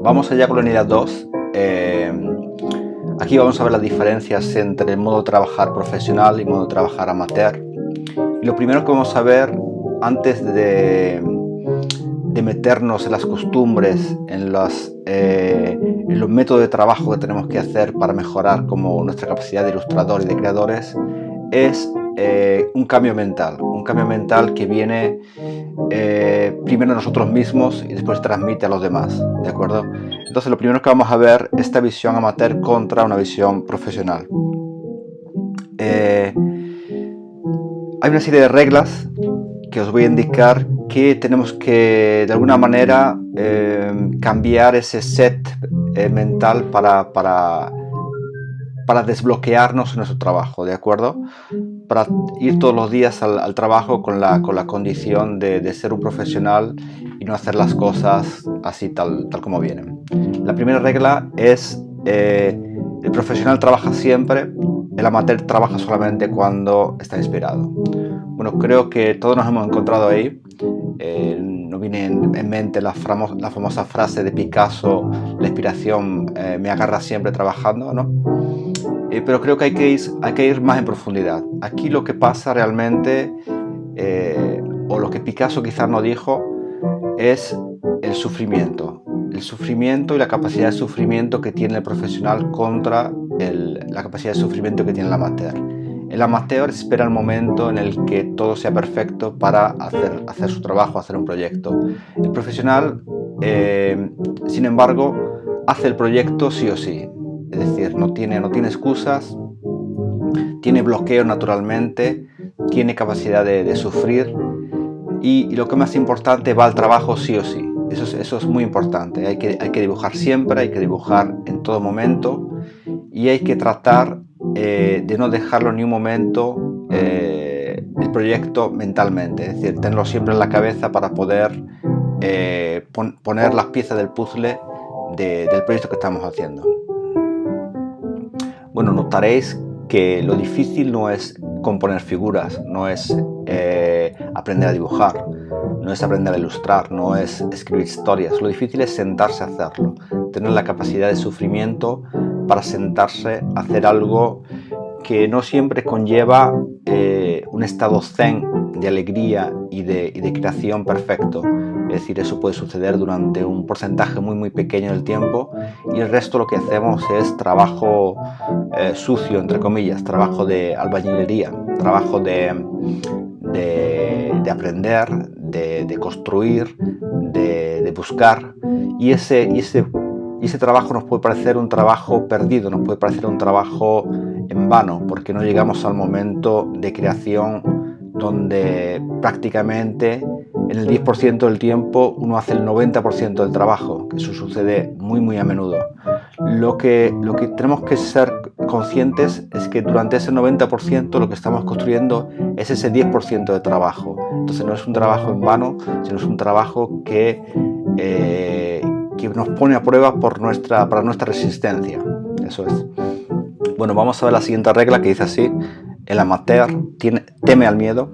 vamos allá con la unidad 2. Aquí vamos a ver las diferencias entre el modo de trabajar profesional y modo de trabajar amateur. Y lo primero que vamos a ver, antes de meternos en las costumbres, en los métodos de trabajo que tenemos que hacer para mejorar como nuestra capacidad de ilustrador y de creadores, es un cambio mental que viene primero nosotros mismos y después transmite a los demás, ¿de acuerdo? Entonces lo primero que vamos a ver es esta visión amateur contra una visión profesional. Hay una serie de reglas que os voy a indicar que tenemos que de alguna manera cambiar ese set mental para desbloquearnos en nuestro trabajo, ¿de acuerdo? Para ir todos los días al trabajo con la condición de ser un profesional y no hacer las cosas así tal como vienen. La primera regla es el profesional trabaja siempre, el amateur trabaja solamente cuando está inspirado. Bueno, creo que todos nos hemos encontrado ahí. Nos viene en mente la famosa frase de Picasso: la inspiración me agarra siempre trabajando, ¿no? Pero creo que hay que ir más en profundidad. Aquí lo que pasa realmente, o lo que Picasso quizás no dijo, es el sufrimiento y la capacidad de sufrimiento que tiene el profesional contra la capacidad de sufrimiento que tiene el amateur. El amateur espera el momento en el que todo sea perfecto para hacer su trabajo, hacer un proyecto. El profesional, sin embargo, hace el proyecto sí o sí. Es decir, no tiene excusas, tiene bloqueo naturalmente, tiene capacidad de sufrir y lo que más importante, va al trabajo sí o sí. Eso es muy importante. Hay que dibujar siempre, hay que dibujar en todo momento y hay que tratar de no dejarlo ni un momento el proyecto mentalmente. Es decir, tenerlo siempre en la cabeza para poder poner las piezas del puzzle del proyecto que estamos haciendo. Bueno, notaréis que lo difícil no es componer figuras, no es aprender a dibujar, no es aprender a ilustrar, no es escribir historias. Lo difícil es sentarse a hacerlo, tener la capacidad de sufrimiento para sentarse a hacer algo que no siempre conlleva un estado zen de alegría y de creación perfecto. Es decir, eso puede suceder durante un porcentaje muy pequeño del tiempo y el resto lo que hacemos es trabajo sucio, entre comillas, trabajo de albañilería, trabajo de aprender, de construir, de buscar, y ese trabajo nos puede parecer un trabajo perdido, nos puede parecer un trabajo en vano, porque no llegamos al momento de creación donde prácticamente en el 10% del tiempo uno hace el 90% del trabajo, que eso sucede muy a menudo. Lo que tenemos que ser conscientes es que durante ese 90% lo que estamos construyendo es ese 10% de trabajo. Entonces no es un trabajo en vano, sino es un trabajo que nos pone a prueba para nuestra resistencia. Eso es. Bueno, vamos a ver la siguiente regla, que dice así: el amateur teme al miedo,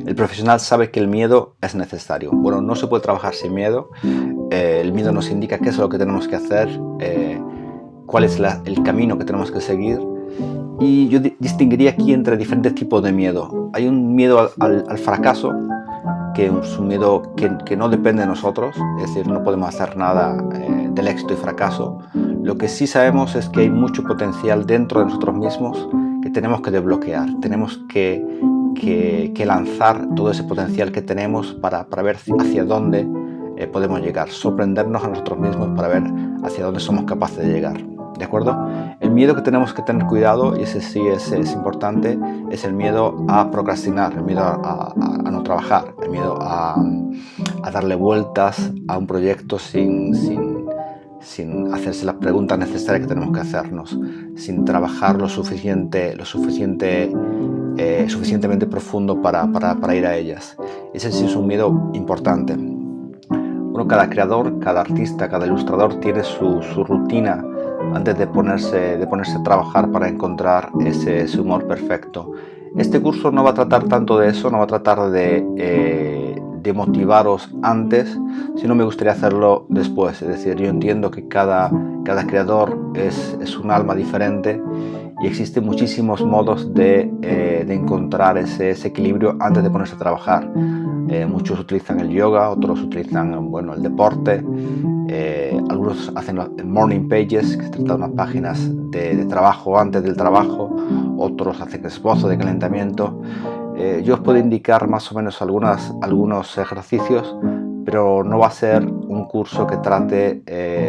el profesional sabe que el miedo es necesario. Bueno, no se puede trabajar sin miedo. El miedo nos indica qué es lo que tenemos que hacer, cuál es el camino que tenemos que seguir. Y yo distinguiría aquí entre diferentes tipos de miedo. Hay un miedo al fracaso, que es un miedo que no depende de nosotros, es decir, no podemos hacer nada del éxito y fracaso. Lo que sí sabemos es que hay mucho potencial dentro de nosotros mismos que tenemos que desbloquear. Tenemos que lanzar todo ese potencial que tenemos para ver hacia dónde podemos llegar, sorprendernos a nosotros mismos para ver hacia dónde somos capaces de llegar. ¿De acuerdo? El miedo que tenemos que tener cuidado, y ese sí es importante, es el miedo a procrastinar, el miedo a no trabajar, el miedo a darle vueltas a un proyecto sin hacerse las preguntas necesarias que tenemos que hacernos, sin trabajar lo suficientemente profundo para ir a ellas. Ese sí es un miedo importante. Bueno, cada creador, cada artista, cada ilustrador tiene su rutina antes de ponerse a trabajar para encontrar ese humor perfecto. Este curso no va a tratar tanto de eso, no va a tratar de de motivaros antes, sino me gustaría hacerlo después. Es decir, yo entiendo que cada creador es un alma diferente y existen muchísimos modos de encontrar ese equilibrio antes de ponerse a trabajar. Muchos utilizan el yoga, otros utilizan, bueno, el deporte, algunos hacen los morning pages, que se trata de unas páginas de trabajo antes del trabajo, otros hacen esbozo de calentamiento. Yo os puedo indicar más o menos algunos ejercicios, pero no va a ser un curso que trate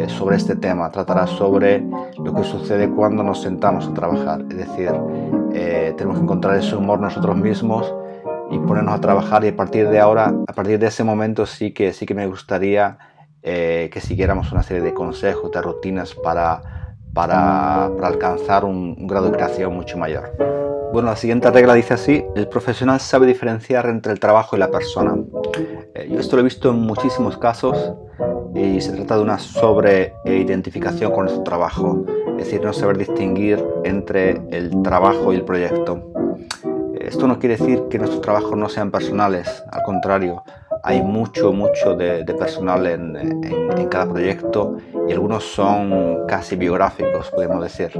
sobre este tema. Tratará sobre lo que sucede cuando nos sentamos a trabajar. Es decir, tenemos que encontrar ese humor nosotros mismos y ponernos a trabajar, y a partir de ese momento sí que me gustaría que siguiéramos una serie de consejos, de rutinas para alcanzar un grado de creación mucho mayor. Bueno, la siguiente regla dice así: el profesional sabe diferenciar entre el trabajo y la persona. Yo esto lo he visto en muchísimos casos y se trata de una sobreidentificación con nuestro trabajo, es decir, no saber distinguir entre el trabajo y el proyecto. Esto no quiere decir que nuestros trabajos no sean personales, al contrario, hay mucho de personal en cada proyecto y algunos son casi biográficos, podemos decir.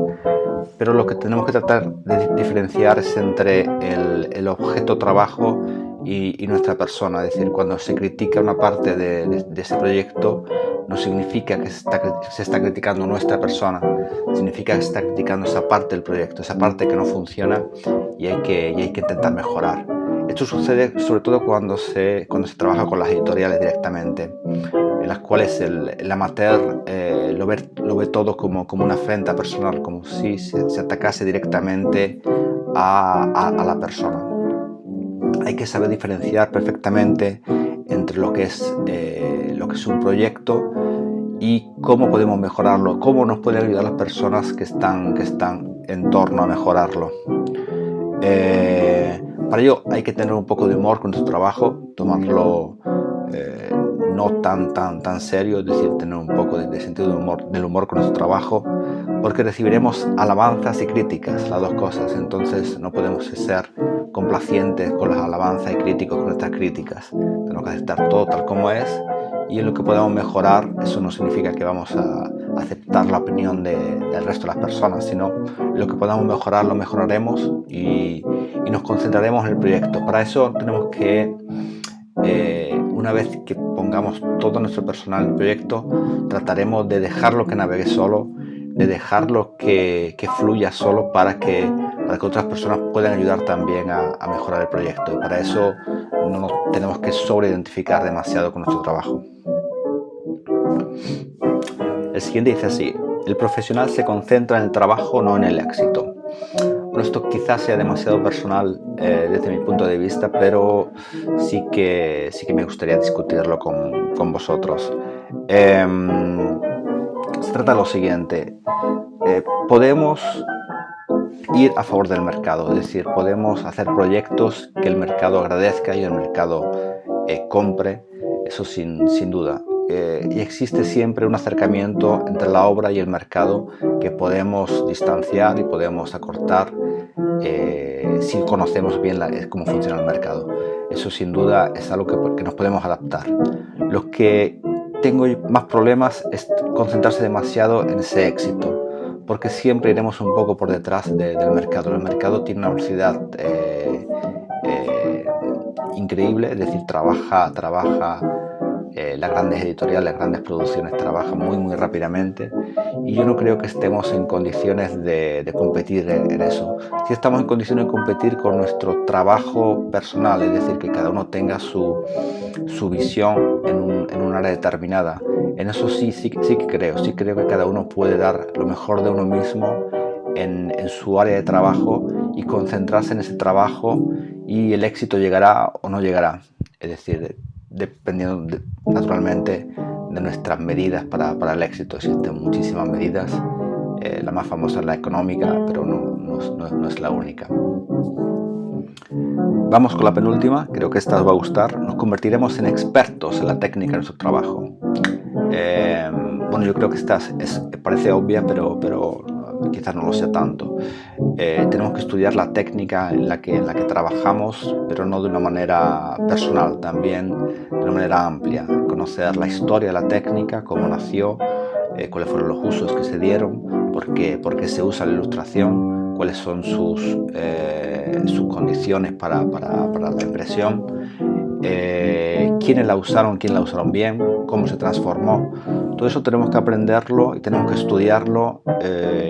Pero lo que tenemos que tratar de diferenciar es entre el objeto trabajo y nuestra persona. Es decir, cuando se critica una parte de ese proyecto, no significa que se está criticando nuestra persona, significa que se está criticando esa parte del proyecto, esa parte que no funciona y hay que intentar mejorar. Esto sucede sobre todo cuando se trabaja con las editoriales directamente, en las cuales el amateur lo ve todo como una afrenta personal, como si se atacase directamente a la persona. Hay que saber diferenciar perfectamente entre lo que es un proyecto y cómo podemos mejorarlo, cómo nos pueden ayudar las personas que están en torno a mejorarlo. Para ello hay que tener un poco de humor con nuestro trabajo, tomarlo no tan serio, es decir, tener un poco de sentido del humor con nuestro trabajo, porque recibiremos alabanzas y críticas, las dos cosas. Entonces no podemos ser complacientes con las alabanzas y críticos con nuestras críticas. Tenemos que aceptar todo tal como es, y en lo que podamos mejorar, eso no significa que vamos a aceptar la opinión del resto de las personas, sino lo que podamos mejorar lo mejoraremos y nos concentraremos en el proyecto. Para eso tenemos que, una vez que pongamos todo nuestro personal en el proyecto, trataremos de dejarlo que navegue solo, de dejarlo que fluya solo para que otras personas puedan ayudar también a mejorar el proyecto. Y para eso no nos tenemos que sobreidentificar demasiado con nuestro trabajo. El siguiente dice así: el profesional se concentra en el trabajo, no en el éxito. Bueno, esto quizás sea demasiado personal desde mi punto de vista, pero sí que me gustaría discutirlo con vosotros. Se trata de lo siguiente: podemos ir a favor del mercado, es decir, podemos hacer proyectos que el mercado agradezca y el mercado compre, eso sin duda. Y existe siempre un acercamiento entre la obra y el mercado que podemos distanciar y podemos acortar si conocemos bien cómo funciona el mercado. Eso sin duda es algo que nos podemos adaptar. Lo que tengo más problemas es concentrarse demasiado en ese éxito, porque siempre iremos un poco por detrás del mercado. El mercado tiene una velocidad increíble, es decir, trabaja las grandes editoriales, las grandes producciones trabajan muy rápidamente, y yo no creo que estemos en condiciones de competir en eso. Si estamos en condiciones de competir con nuestro trabajo personal, es decir, que cada uno tenga su visión en un área determinada. En eso sí que creo que cada uno puede dar lo mejor de uno mismo en su área de trabajo y concentrarse en ese trabajo, y el éxito llegará o no llegará. Es decir, dependiendo naturalmente de nuestras medidas para el éxito. Existen muchísimas medidas, la más famosa es la económica, pero no es la única. Vamos con la penúltima, creo que esta os va a gustar. Nos convertiremos en expertos en la técnica de nuestro trabajo. Bueno, yo creo que esta parece obvia, pero quizás no lo sea tanto. Tenemos que estudiar la técnica en la que trabajamos, pero no de una manera personal, también de una manera amplia. Conocer la historia de la técnica, cómo nació, cuáles fueron los usos que se dieron, por qué se usa la ilustración, cuáles son sus condiciones para la impresión, quiénes la usaron bien, cómo se transformó. Todo eso tenemos que aprenderlo y tenemos que estudiarlo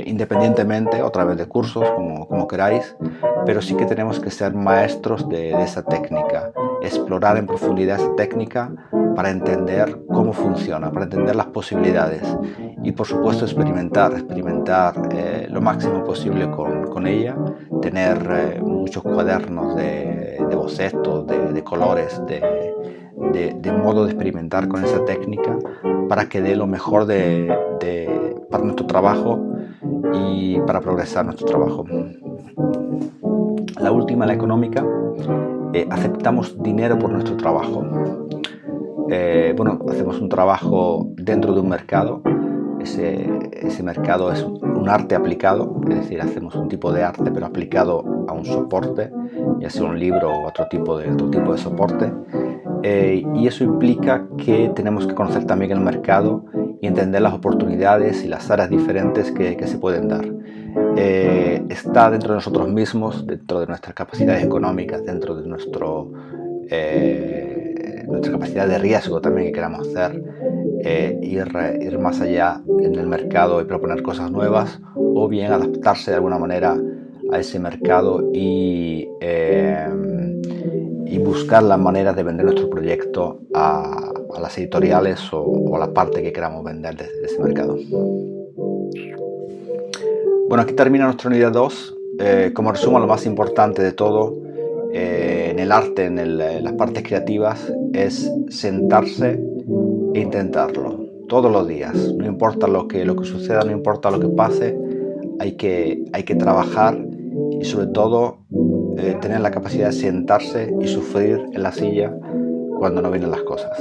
independientemente, otra vez de cursos, como queráis, pero sí que tenemos que ser maestros de esa técnica, explorar en profundidad esa técnica para entender cómo funciona, para entender las posibilidades y por supuesto experimentar lo máximo posible con ella, tener muchos cuadernos de bocetos, de colores, de modo de experimentar con esa técnica para que dé lo mejor para nuestro trabajo y para progresar nuestro trabajo. La última, la económica, aceptamos dinero por nuestro trabajo. Hacemos un trabajo dentro de un mercado. Ese mercado es un arte aplicado, es decir, hacemos un tipo de arte pero aplicado a un soporte, ya sea un libro o otro tipo de soporte. Y eso implica que tenemos que conocer también el mercado y entender las oportunidades y las áreas diferentes que se pueden dar. Está dentro de nosotros mismos, dentro de nuestras capacidades económicas, dentro de nuestra capacidad de riesgo también que queramos hacer, ir más allá en el mercado y proponer cosas nuevas, o bien adaptarse de alguna manera a ese mercado y buscar la manera de vender nuestro proyecto a las editoriales o a la parte que queramos vender de ese mercado. Bueno, aquí termina nuestra unidad 2. Como resumo, lo más importante de todo en el arte, en las partes creativas, es sentarse e intentarlo todos los días. No importa lo que suceda, no importa lo que pase, hay que trabajar y sobre todo tener la capacidad de sentarse y sufrir en la silla cuando no vienen las cosas.